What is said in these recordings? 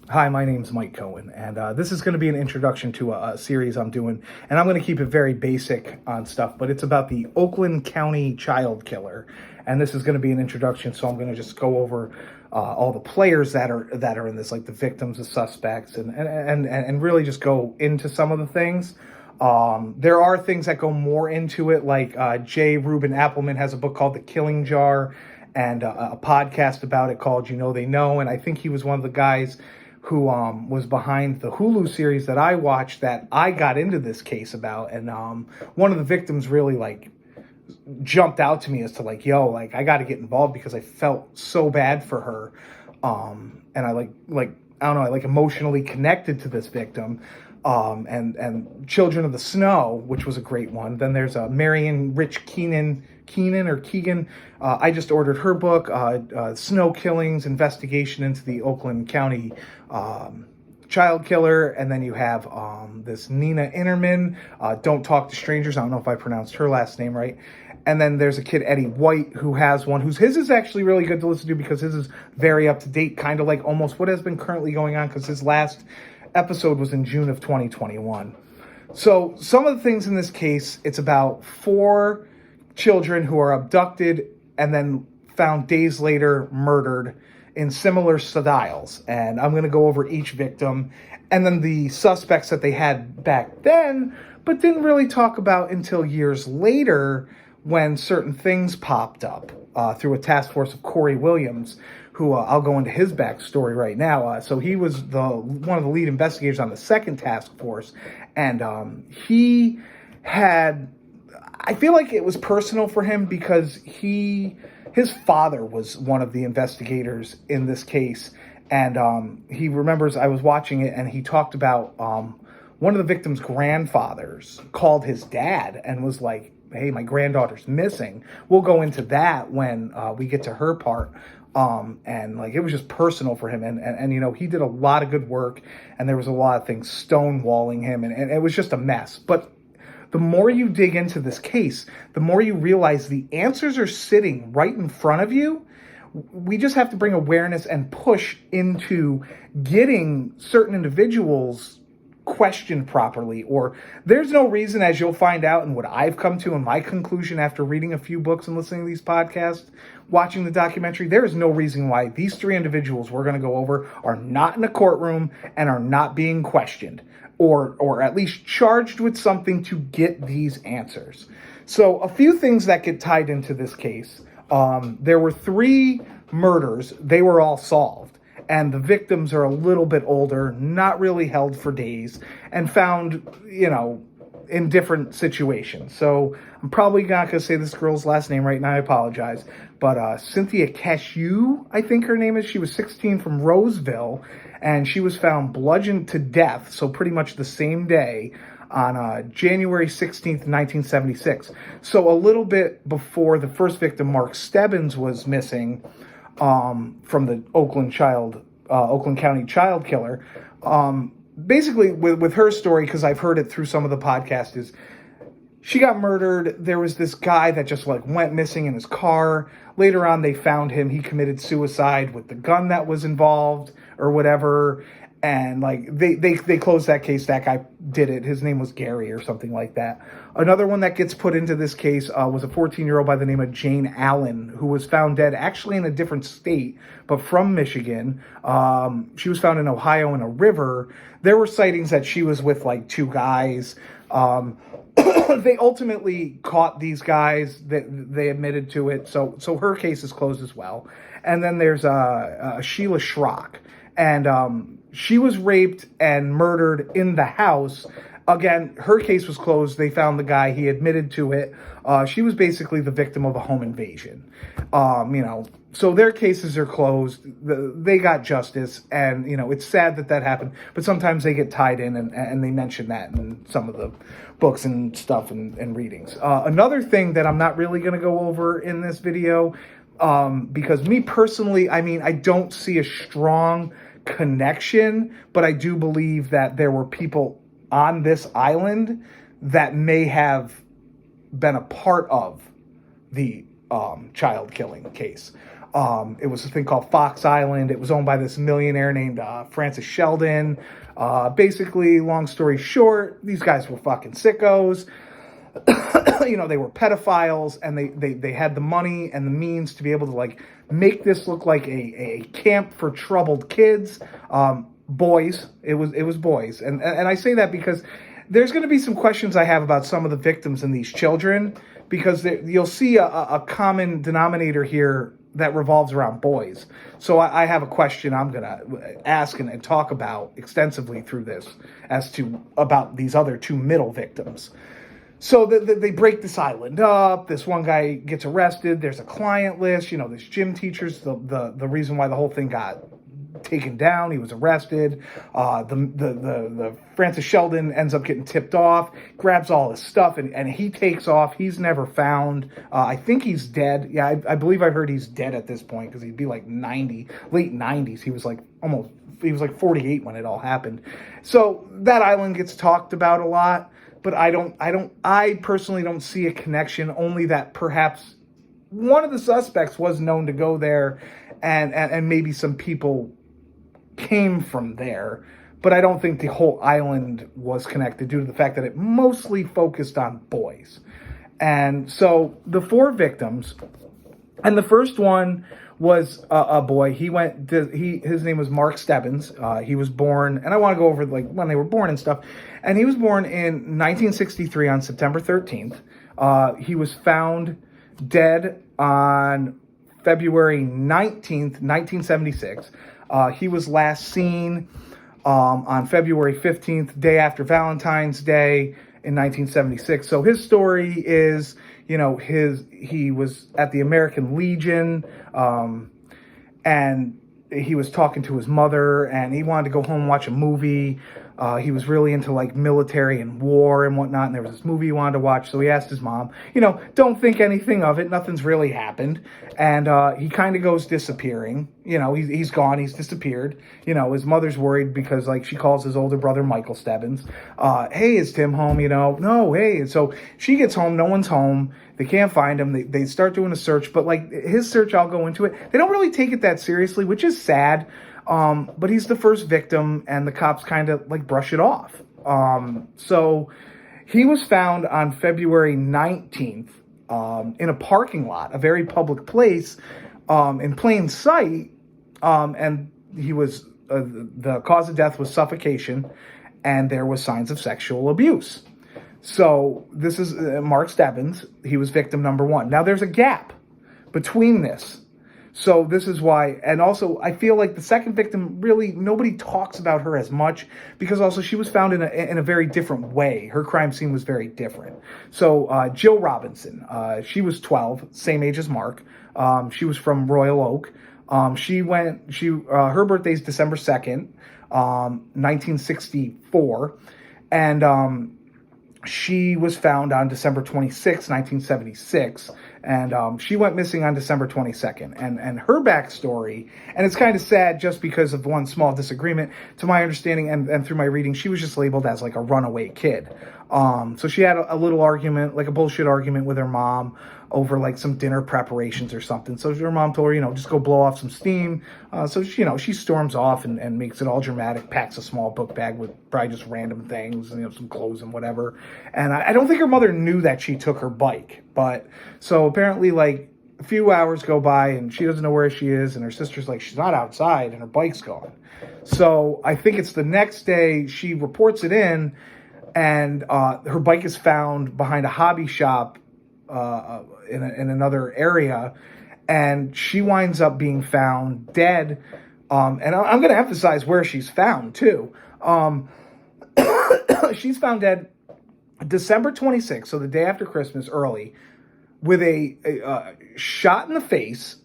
Hi, my name's Mike Cohen, and this is going to be an introduction to a series I'm doing, and I'm going to keep it very basic on stuff, but it's about the Oakland County child killer, and this is going to be an introduction, so I'm going to just go over all the players that are in this, like the victims, the suspects, and really just go into some of the things. There are things that go more into it, like J. Reuben Appelman has a book called The Killing Jar, and a podcast about it called You Know They Know, and I think he was one of the guys who was behind the Hulu series that I watched that I got into this case about. And one of the victims really jumped out to me as to I got to get involved because I felt so bad for her. And I I don't know, I emotionally connected to this victim. And Children of the Snow, which was a great one. Then there's Marion Rich Keegan. I just ordered her book, Snow Killings, Investigation into the Oakland County Child Killer. And then you have this Nina Innerman, Don't Talk to Strangers. I don't know if I pronounced her last name right. And then there's a kid, Eddie White, who has one his is actually really good to listen to because his is very up to date, kind of like almost what has been currently going on, because his last episode was in June of 2021. So some of the things in this case, it's about 4 children who are abducted and then found days later murdered in similar styles. And I'm going to go over each victim and then the suspects that they had back then, but didn't really talk about until years later when certain things popped up through a task force of Corey Williams, who I'll go into his backstory right now. So he was one of the lead investigators on the second task force, and he had, I feel like it was personal for him because his father was one of the investigators in this case, and he remembers I was watching it, and he talked about one of the victim's grandfathers called his dad and was like, hey, my granddaughter's missing. We'll go into that when we get to her part. And it was just personal for him. And you know, he did a lot of good work, and there was a lot of things stonewalling him, and it was just a mess. But the more you dig into this case, the more you realize the answers are sitting right in front of you. We just have to bring awareness and push into getting certain individuals questioned properly, or there's no reason, as you'll find out, and what I've come to in my conclusion after reading a few books and listening to these podcasts, watching the documentary, there is no reason why these 3 individuals we're going to go over are not in a courtroom and are not being questioned or at least charged with something to get these answers. So a few things that get tied into this case. There were 3 murders. They were all solved. And the victims are a little bit older, not really held for days, and found, in different situations. So I'm probably not going to say this girl's last name right now. I apologize. But Cynthia Cashew, I think her name is. She was 16 from Roseville, and she was found bludgeoned to death, so pretty much the same day, on January 16th, 1976. So a little bit before the first victim, Mark Stebbins, was missing from the Oakland County child killer. Basically, with her story, because I've heard it through some of the podcasts, is she got murdered. There was this guy that just went missing in his car. Later on, they found him. He committed suicide with the gun that was involved or whatever. And they closed that case. That guy did it. His name was Gary or something like that. Another one that gets put into this case was a 14-year-old by the name of Jane Allen, who was found dead actually in a different state, but from Michigan. She was found in Ohio in a river. There were sightings that she was with 2 guys. They ultimately caught these guys. They admitted to it. So her case is closed as well. And then there's Sheila Schrock. And she was raped and murdered in the house. Again, her case was closed. They found the guy. He admitted to it. She was basically the victim of a home invasion. So their cases are closed. They got justice. And, it's sad that happened. But sometimes they get tied in, and they mention that in some of the books and stuff and readings. Another thing that I'm not really going to go over in this video, because me personally, I don't see a strong connection, but I do believe that there were people on this island that may have been a part of the child killing case. It was a thing called Fox Island. It was owned by this millionaire named Francis Sheldon. Basically, long story short, these guys were fucking sickos. They were pedophiles, and they had the money and the means to be able to like make this look like a camp for troubled kids, boys. It was boys, and I say that because there's going to be some questions I have about some of the victims and these children, because you'll see a common denominator here that revolves around boys. So I have a question I'm going to ask and talk about extensively through this as to about these other two middle victims. So they break this island up. This one guy gets arrested. There's a client list. This gym teacher's the reason why the whole thing got taken down. He was arrested. The Francis Sheldon ends up getting tipped off, grabs all his stuff, and he takes off. He's never found. I think he's dead. Yeah, I believe I heard he's dead at this point, because he'd be like 90, late 90s. He was like 48 when it all happened. So that island gets talked about a lot, but I personally don't see a connection, only that perhaps one of the suspects was known to go there, and maybe some people came from there, but I don't think the whole island was connected due to the fact that it mostly focused on boys. And so the four victims, and the first one was a boy. His name was Mark Stebbins. He was born, and I want to go over like when they were born and stuff. And he was born in 1963 on September 13th. He was found dead on February 19th, 1976. He was last seen on February 15th, day after Valentine's Day in 1976. So his story is, he was at the American Legion, and he was talking to his mother, and he wanted to go home and watch a movie. He was really into like military and war and whatnot, and there was this movie he wanted to watch, so he asked his mom, don't think anything of it, nothing's really happened. And he kind of goes disappearing. He's gone, he's disappeared. His mother's worried because like she calls his older brother Michael Stebbins. Hey, is Tim home? No, hey. And so she gets home, no one's home. They can't find him. They start doing a search, but like his search, I'll go into it. They don't really take it that seriously, which is sad. But he's the first victim, and the cops kind of like brush it off. So he was found on February 19th in a parking lot, a very public place, in plain sight. And he was the cause of death was suffocation, and there was signs of sexual abuse. So this is Mark Stebbins. He was victim number one. Now there's a gap between this. So this is why, and also I feel like the second victim, really nobody talks about her as much, because also she was found in a very different way. Her crime scene was very different. So Jill Robinson, she was 12, same age as Mark. She was from Royal Oak. Her birthday's December 2nd, 1964, and she was found on December 26, 1976, and she went missing on December 22nd. And her backstory, and it's kind of sad just because of one small disagreement, to my understanding and through my reading, she was just labeled as like a runaway kid. So she had a little argument, like a bullshit argument with her mom over like some dinner preparations or something. So her mom told her, just go blow off some steam. So she storms off and makes it all dramatic, packs a small book bag with probably just random things, some clothes and whatever. And I don't think her mother knew that she took her bike. But so apparently like a few hours go by and she doesn't know where she is. And her sister's like, she's not outside and her bike's gone. So I think it's the next day she reports it in, and her bike is found behind a hobby shop in another area, and she winds up being found dead. And I'm going to emphasize where she's found too. She's found dead December 26th, so the day after Christmas, early, with a shot in the face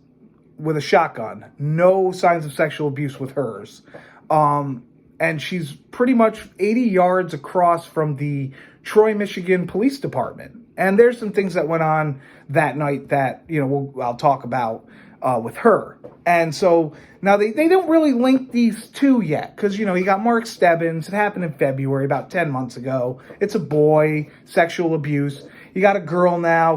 with a shotgun. No signs of sexual abuse with hers. And she's pretty much 80 yards across from the Troy, Michigan Police Department. And there's some things that went on that night that, I'll talk about with her. And so now they don't really link these two yet, because, you got Mark Stebbins. It happened in February, about 10 months ago. It's a boy, sexual abuse. you got a girl now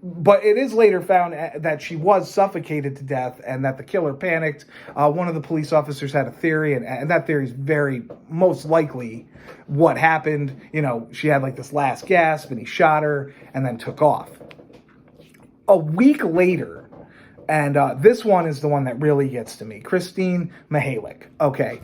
but it is later found that she was suffocated to death and that the killer panicked. One of the police officers had a theory, and that theory is very most likely what happened. She had like this last gasp and he shot her and then took off. A week later, and this one is the one that really gets to me. Christine Mihalik. Okay.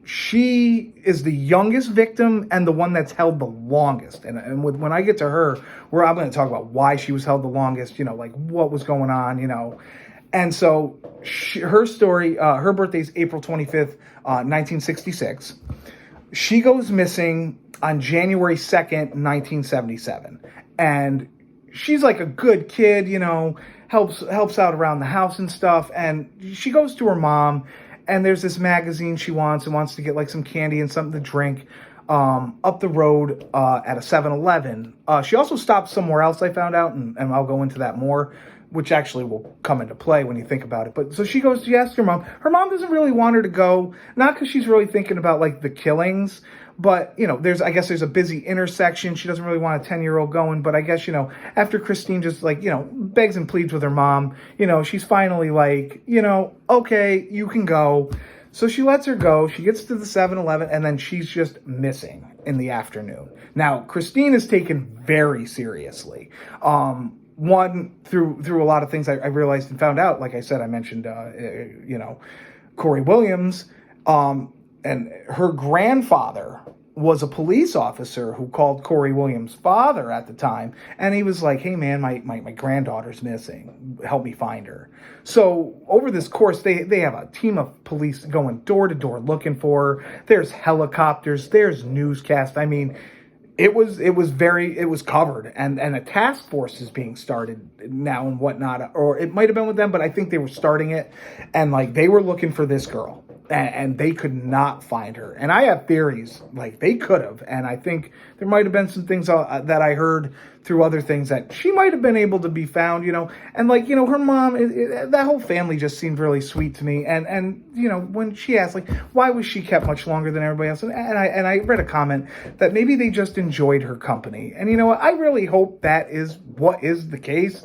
She is the youngest victim and the one that's held the longest. And when I get to her, I'm going to talk about why she was held the longest, like what was going on, And so her story, her birthday is April 25th, 1966. She goes missing on January 2nd, 1977. And she's like a good kid, helps out around the house and stuff. And she goes to her mom, and there's this magazine she wants to get like some candy and something to drink up the road at a 7-Eleven. She also stopped somewhere else, I found out, and I'll go into that more, which actually will come into play when you think about it. But so she asks her mom. Her mom doesn't really want her to go, not because she's really thinking about like the killings, but, I guess there's a busy intersection. She doesn't really want a 10-year-old going. But I guess, after Christine just like, begs and pleads with her mom, she's finally like, okay, you can go. So she lets her go. She gets to the 7-Eleven, and then she's just missing in the afternoon. Now, Christine is taken very seriously. One, through a lot of things I realized and found out. Like I said, I mentioned, Corey Williams, and her grandfather was a police officer who called Corey Williams' father at the time. And he was like, hey, man, my granddaughter's missing. Help me find her. So over this course, they have a team of police going door to door looking for her. There's helicopters. There's newscasts. I mean, it was covered, and a task force is being started now and whatnot, or it might have been with them, but I think they were starting it, and like they were looking for this girl, and they could not find her. And I have theories like they could have, and I think there might have been some things that I heard through other things that she might have been able to be found, and like, her mom, that whole family just seemed really sweet to me. And when she asked, like, why was she kept much longer than everybody else? And I read a comment that maybe they just enjoyed her company. And I really hope that is what is the case,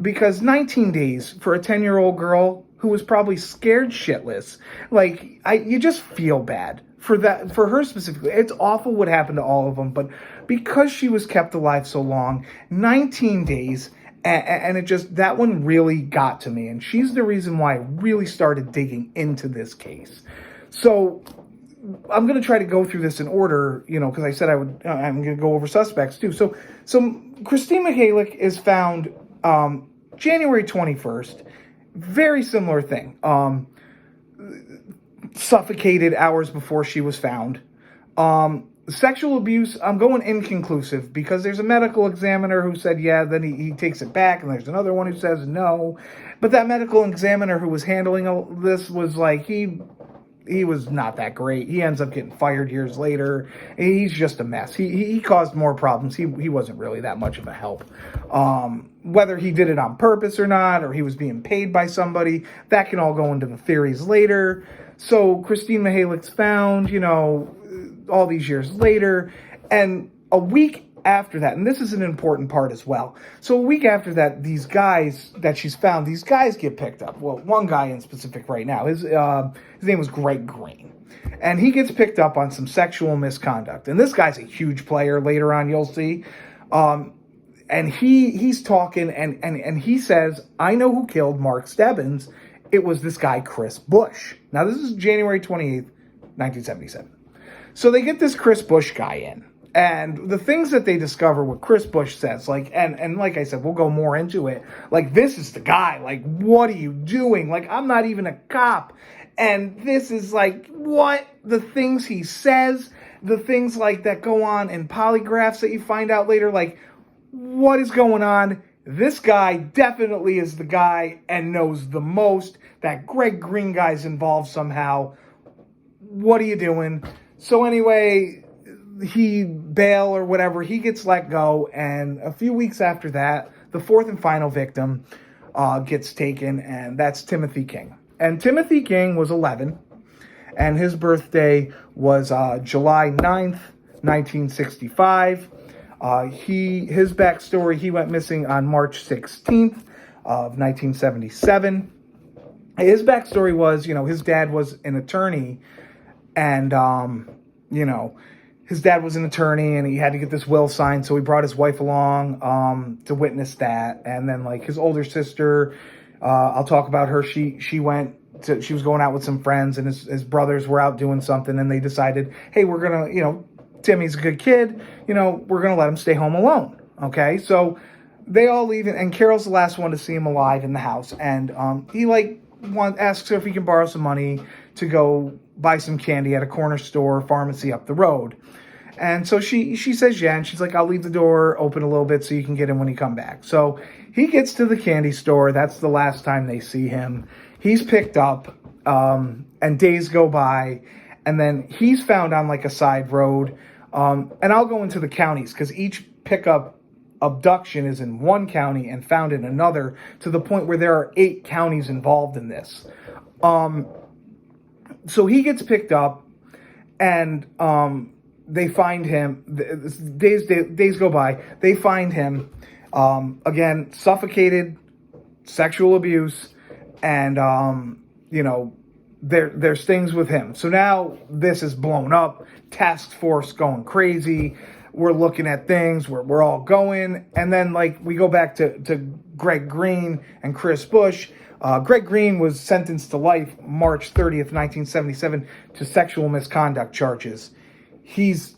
because 19 days for a 10-year-old girl who was probably scared shitless, like, you just feel bad for her specifically. It's awful what happened to all of them, but because she was kept alive so long, 19 days, and it just, that one really got to me. And she's the reason why I really started digging into this case. So I'm going to try to go through this in order, because I said I would, I'm going to go over suspects too. So Christine Mihalik is found January 21st. Very similar thing. Suffocated hours before she was found. Sexual abuse, I'm going inconclusive, because there's a medical examiner who said yeah, then he takes it back, and there's another one who says no. But that medical examiner who was handling all this was like, he was not that great. He ends up getting fired years later. He's just a mess. He caused more problems. He wasn't really that much of a help. Whether he did it on purpose or not, or he was being paid by somebody, that can all go into the theories later. So Christine Mihalik's found, all these years later, and a week after that, and this is an important part as well. So a week after that, these guys that she's found, these guys get picked up. Well, one guy in specific right now, his name was Greg Green, and he gets picked up on some sexual misconduct. And this guy's a huge player. Later on, you'll see. And he's talking, and he says, I know who killed Mark Stebbins. It was this guy, Chris Bush. Now, this is January 28th, 1977. So they get this Chris Bush guy in. And the things that they discover, what Chris Bush says, like, and like I said, we'll go more into it. Like, this is the guy. Like, what are you doing? Like, I'm not even a cop. And this is like, what? The things he says, the things like that go on in polygraphs that you find out later, like, what is going on? This guy definitely is the guy and knows the most. That Greg Green guy's involved somehow. What are you doing? So anyway, he bail or whatever, he gets let go. And a few weeks after that, the fourth and final victim gets taken, and that's Timothy King. And Timothy King was 11, and his birthday was July 9th, 1965. His backstory, he went missing on March 16th of 1977. His backstory was, his dad was an attorney, and, his dad was an attorney, and he had to get this will signed, so he brought his wife along to witness that. And then, like, his older sister, I'll talk about her. She was going out with some friends, and his brothers were out doing something, and they decided, hey, we're gonna, Timmy's a good kid, we're gonna let him stay home alone. Okay, so they all leave, and Carol's the last one to see him alive in the house, and he asks her if he can borrow some money to go buy some candy at a corner store pharmacy up the road. And so she says yeah, and she's like, I'll leave the door open a little bit so you can get in when you come back. So he gets to the candy store. That's the last time they see him. He's picked up, and days go by, and then he's found on like a side road. And I'll go into the counties because each pickup abduction is in one county and found in another, to the point where there are 8 counties involved in this. So he gets picked up, and they find him. Days go by. They find him again, suffocated, sexual abuse, and there's things with him. So now this is blown up. Task force going crazy. We're looking at things. We're all going, and then we go back to Greg Green and Chris Bush. Greg Green was sentenced to life March 30th, 1977 to sexual misconduct charges. He's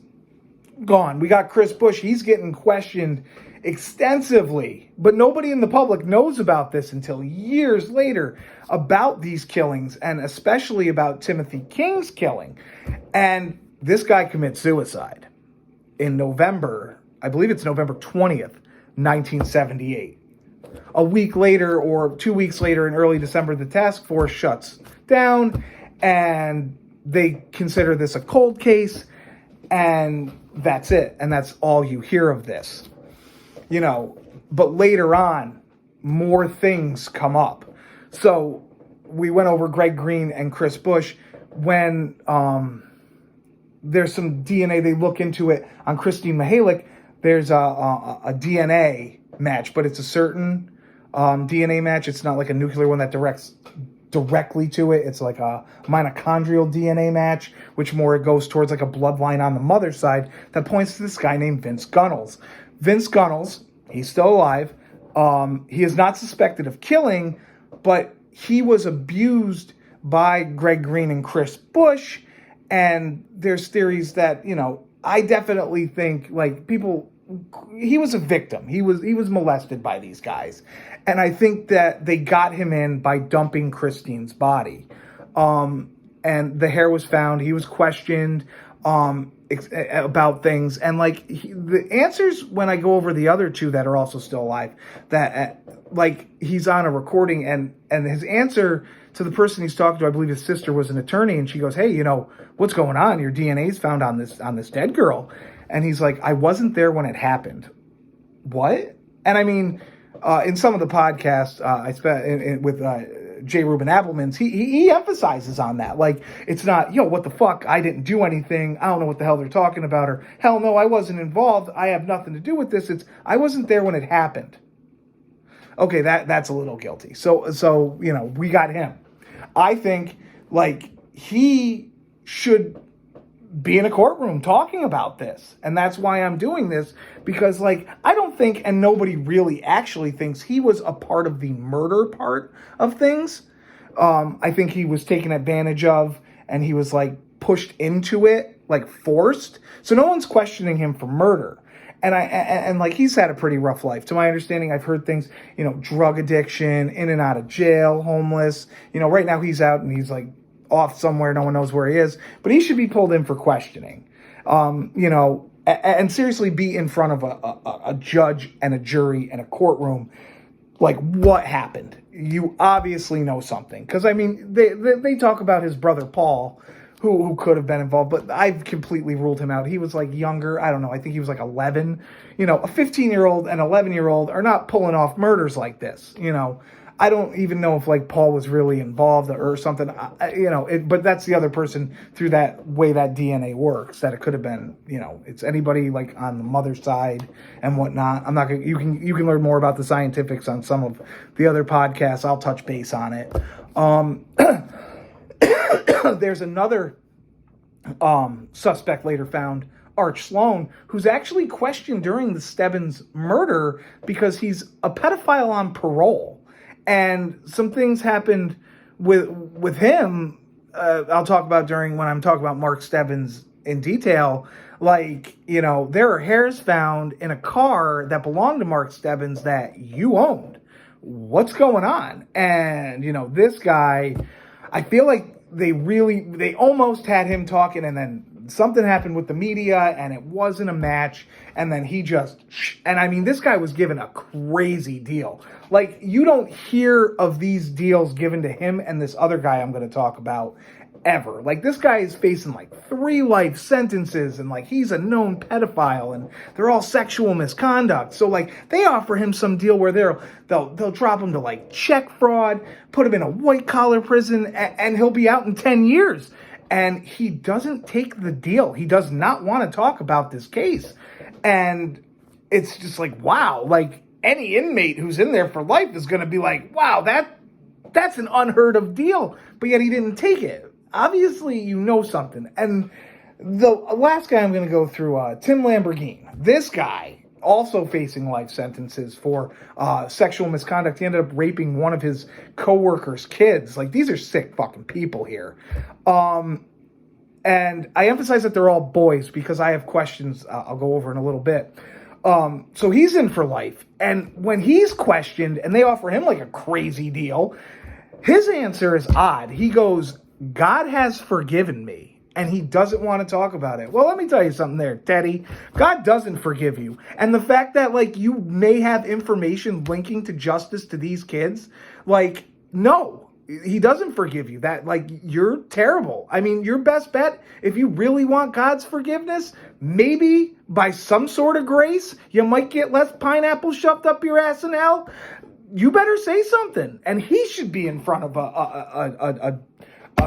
gone. We got Chris Bush. He's getting questioned extensively, but nobody in the public knows about this until years later, about these killings, and especially about Timothy King's killing. And this guy commits suicide in November, I believe it's November 20th, 1978. A week later, or 2 weeks later, in early December, the task force shuts down, and they consider this a cold case, and that's it. And that's all you hear of this. But later on, more things come up. So we went over Greg Green and Chris Bush. When there's some DNA, they look into it on Christine Mihalik. There's a DNA match, but it's a certain DNA match. It's not like a nuclear one that directs directly to it. It's like a mitochondrial DNA match, which more it goes towards like a bloodline on the mother's side that points to this guy named Vince Gunnels. Vince Gunnels, he's still alive. He is not suspected of killing, but he was abused by Greg Green and Chris Bush. And there's theories that, I definitely think he was a victim. He was molested by these guys. And I think that they got him in by dumping Christine's body. And the hair was found. He was questioned about things. And the answers, when I go over the other 2 that are also still alive, that he's on a recording, and his answer to the person he's talking to, I believe his sister was an attorney, and she goes, hey, what's going on? Your DNA's found on this dead girl. And he's like, I wasn't there when it happened. What? And I mean, in some of the podcasts I spent with J. Reuben Appelman's, he emphasizes on that. It's not, what the fuck? I didn't do anything. I don't know what the hell they're talking about. Or, hell no, I wasn't involved. I have nothing to do with this. It's, I wasn't there when it happened. Okay, that's a little guilty. So we got him. I think, he should be in a courtroom talking about this. And that's why I'm doing this, because, I don't think, and nobody really actually thinks, he was a part of the murder part of things. I think he was taken advantage of, and he was, pushed into it, forced. So no one's questioning him for murder. And he's had a pretty rough life. To my understanding, I've heard things, drug addiction, in and out of jail, homeless. Right now he's out and he's off somewhere. No one knows where he is, but he should be pulled in for questioning. And seriously be in front of a judge and a jury and a courtroom. What happened? You obviously know something. Because, they talk about his brother Paul, who could have been involved, but I've completely ruled him out. He was younger. I don't know. I think he was 11. A 15-year-old and 11-year-old are not pulling off murders like this. I don't even know if like Paul was really involved or something, but that's the other person through that way that DNA works, that it could have been, it's anybody like on the mother's side and whatnot. I'm not going to, you can learn more about the scientifics on some of the other podcasts. I'll touch base on it. There's another suspect later found, Arch Sloan, who's actually questioned during the Stebbins murder because he's a pedophile on parole. And some things happened with him, I'll talk about when I'm talking about Mark Stebbins in detail. Like, there are hairs found in a car that belonged to Mark Stebbins that you owned. What's going on? And, this guy, I feel like they almost had him talking, and then something happened with the media and it wasn't a match, and then this guy was given a crazy deal. Like, you don't hear of these deals given to him and this other guy I'm going to talk about ever. Like, this guy is facing like 3 life sentences, and like he's a known pedophile, and they're all sexual misconduct. So like they offer him some deal where they'll drop him to like check fraud, put him in a white collar prison, and he'll be out in 10 years. And he doesn't take the deal. He does not want to talk about this case. And it's just like, wow, like any inmate who's in there for life is going to be like, wow, that's an unheard of deal. But yet he didn't take it. Obviously, something. And the last guy I'm going to go through, Tim Lamborghini. This guy, also facing life sentences for sexual misconduct. He ended up raping one of his co-workers' kids. Like, these are sick fucking people here. And I emphasize that they're all boys because I have questions I'll go over in a little bit. So he's in for life. And when he's questioned and they offer him like a crazy deal, his answer is odd. He goes, God has forgiven me. And he doesn't want to talk about it. Well, let me tell you something there, Teddy. God doesn't forgive you. And the fact that, like, you may have information linking to justice to these kids, like, no, he doesn't forgive you. That, like, you're terrible. I mean, your best bet, if you really want God's forgiveness, maybe by some sort of grace, you might get less pineapple shoved up your ass in hell. You better say something. And he should be in front of a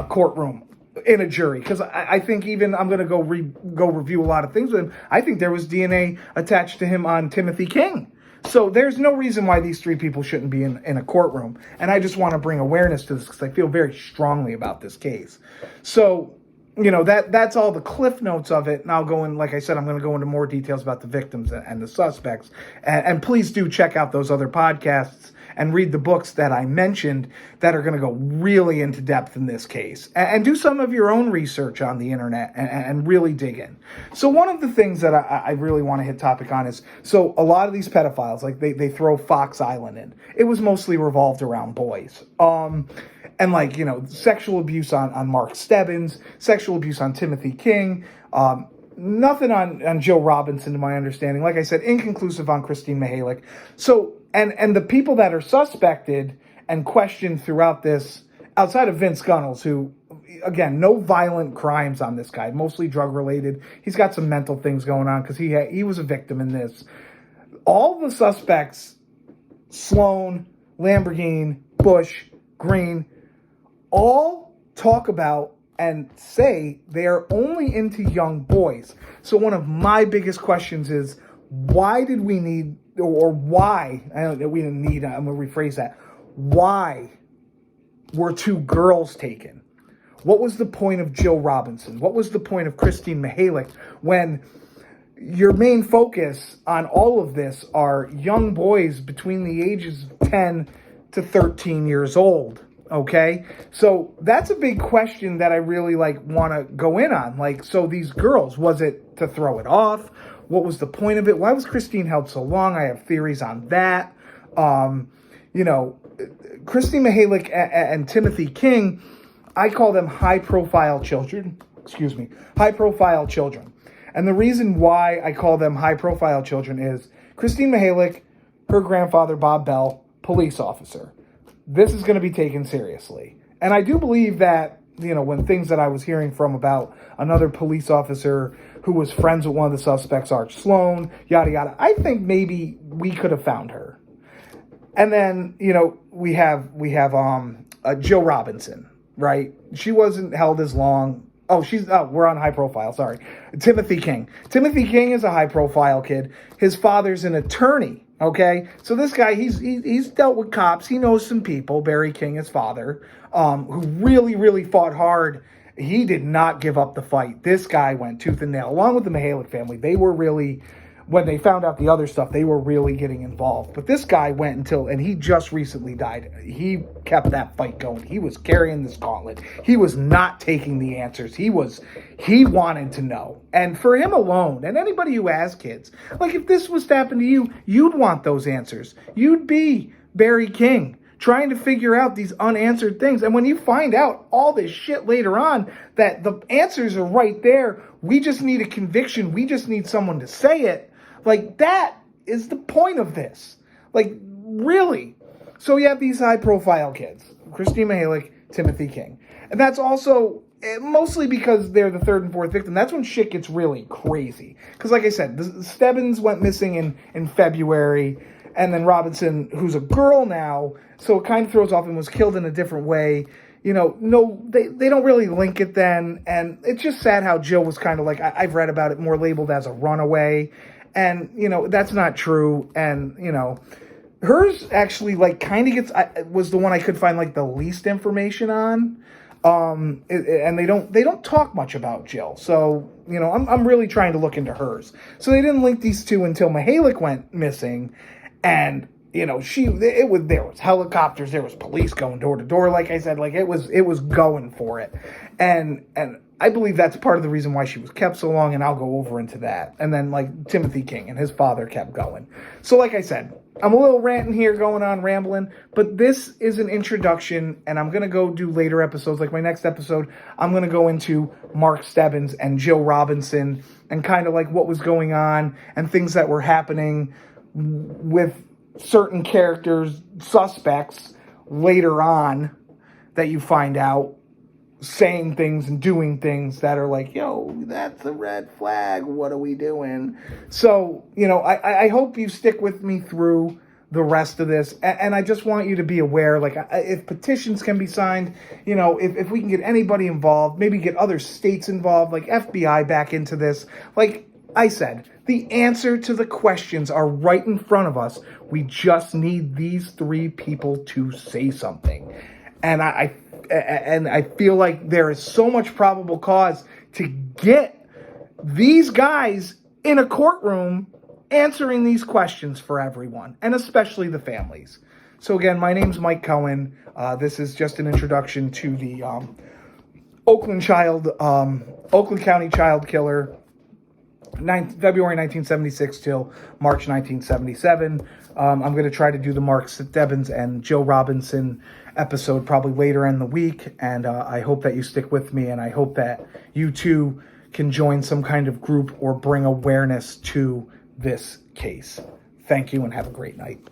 courtroom in a jury, because I think even I'm going to go review a lot of things with him. I think there was DNA attached to him on Timothy King. So there's no reason why these 3 people shouldn't be in a courtroom. And I just want to bring awareness to this because I feel very strongly about this case. So, that's all the cliff notes of it. And I'll go in, like I said, I'm going to go into more details about the victims and the suspects. And please do check out those other podcasts and read the books that I mentioned that are going to go really into depth in this case. And do some of your own research on the internet and really dig in. So one of the things that I really want to hit topic on is, so a lot of these pedophiles, like they throw Fox Island in. It was mostly revolved around boys. And like, sexual abuse on Mark Stebbins, sexual abuse on Timothy King, nothing on Jill Robinson, to my understanding. Like I said, inconclusive on Christine Mihalik. So, and the people that are suspected and questioned throughout this, outside of Vince Gunnels, who, again, no violent crimes on this guy, mostly drug-related. He's got some mental things going on because he was a victim in this. All the suspects, Sloan, Lamborghini, Bush, Green, all talk about and say they are only into young boys. So one of my biggest questions is, why did we need, or why, we didn't need, I'm going to rephrase that, why were 2 girls taken? What was the point of Jill Robinson? What was the point of Christine Mihalik when your main focus on all of this are young boys between the ages of 10 to 13 years old? Okay, so that's a big question that I really want to go in on. Like, so these girls, was it to throw it off? What was the point of it? Why was Christine held so long? I have theories on that. Christine Mihalik and Timothy King, I call them high-profile children. High-profile children. And the reason why I call them high-profile children is Christine Mihalik, her grandfather, Bob Bell, police officer. This is going to be taken seriously. And I do believe that, when things that I was hearing from about another police officer who was friends with one of the suspects, Arch Sloan, yada, yada, I think maybe we could have found her. And then, we have Jill Robinson, right? She wasn't held as long. Oh, we're on high profile, sorry. Timothy King. Timothy King is a high profile kid. His father's an attorney, okay? So this guy, he's dealt with cops. He knows some people, Barry King, his father, who really, really fought hard. He did not give up the fight. This guy went tooth and nail, along with the Mihalik family. They were really, when they found out the other stuff, they were really getting involved. But this guy went and he just recently died. He kept that fight going. He was carrying this gauntlet. He was not taking the answers. He wanted to know. And for him alone, and anybody who has kids, like if this was to happen to you, you'd want those answers. You'd be Barry King, trying to figure out these unanswered things. And when you find out all this shit later on, that the answers are right there, we just need a conviction, we just need someone to say it. Like, that is the point of this. Like, really. So you have these high-profile kids, Christine Mihalik, Timothy King. And that's also mostly because they're the third and fourth victim. That's when shit gets really crazy. Because like I said, Stebbins went missing in February, and then Robinson, who's a girl now, so it kind of throws off, and was killed in a different way. They don't really link it then, and it's just sad how Jill was kind of like, I've read about it, more labeled as a runaway, and, that's not true, and, hers actually, like, kind of was the one I could find, like, the least information on, and they don't talk much about Jill, so, I'm really trying to look into hers. So they didn't link these two until Mihalik went missing, and there was helicopters, there was police going door to door, like I said, like it was going for it, and I believe that's part of the reason why she was kept so long, and I'll go over into that. And then like Timothy King and his father kept going. So like I said, I'm a little ranting here, going on rambling, but this is an introduction, and I'm gonna go do later episodes. Like my next episode, I'm gonna go into Mark Stebbins and Jill Robinson and kind of like what was going on and things that were happening with certain characters, suspects, later on that you find out saying things and doing things that are like, yo, that's a red flag. What are we doing? So, I hope you stick with me through the rest of this. And I just want you to be aware, like, if petitions can be signed, if we can get anybody involved, maybe get other states involved, like FBI back into this, like I said, the answer to the questions are right in front of us. We just need these three people to say something. And I feel like there is so much probable cause to get these guys in a courtroom answering these questions for everyone, and especially the families. So again, my name's Mike Cohen. This is just an introduction to the Oakland County child killer, February 1976 till March 1977. I'm going to try to do the Mark Stebbins and Jill Robinson episode probably later in the week, and I hope that you stick with me, and I hope that you too can join some kind of group or bring awareness to this case. Thank you, and have a great night.